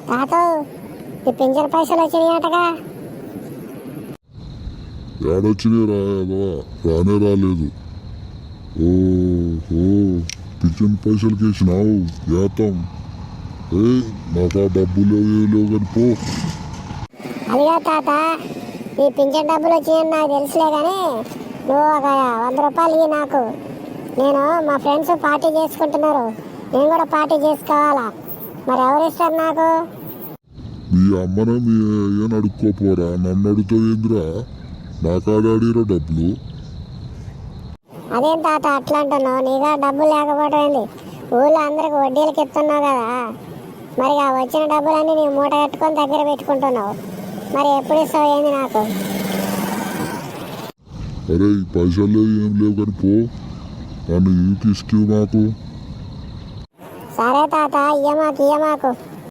తాత ఈ పింఛన్ పైసలు వచ్చినాయటగా. ఏడొచ్చినాయి రాయదవా, రానే రాలేదు. ఓహో, పింఛన్ పైసలకి వేసినావు ఏతం. నాకు ఆ డబ్బులు లేవు కానీ పో. అదిగా తాత, ఈ పింఛన్ డబ్బులు వచ్చినాయని నాకు తెలుసులే కానీ నువ్వు ఒక 100 రూపాయలు ఇవి నాకు. నేను మా ఫ్రెండ్స్ పార్టీ చేసుకుంటున్నారు, నేను కూడా పార్టీ చేసుకోవాలా. మరి ఎవరు ఇస్తారు నాకు? మీ అమ్మనే మీ అయ్యని అడుక్కోపోరా, నన్ను అడుగుతావేంద్రా? నా కాడ అడిగిరా డబ్బులు. అదేం తాత అట్లా అంటున్నావు? నీగా డబ్బులు లేకపోవడం ఏంది? ఊళ్ళో అందరికి వడ్డీలకి ఇస్తున్నావు కదా, మరి ఆ వచ్చిన డబ్బులన్నీ నీ మూట కట్టుకొని దగ్గర పెట్టుకుంటున్నావు. మరి ఎప్పుడు ఇస్తావు ఏంది నాకు? అరే పైసలు ఏం లేవు కానీ పో, నన్ను తీసుకు మాకు. సరే తాత, ఇయ్యమాకు.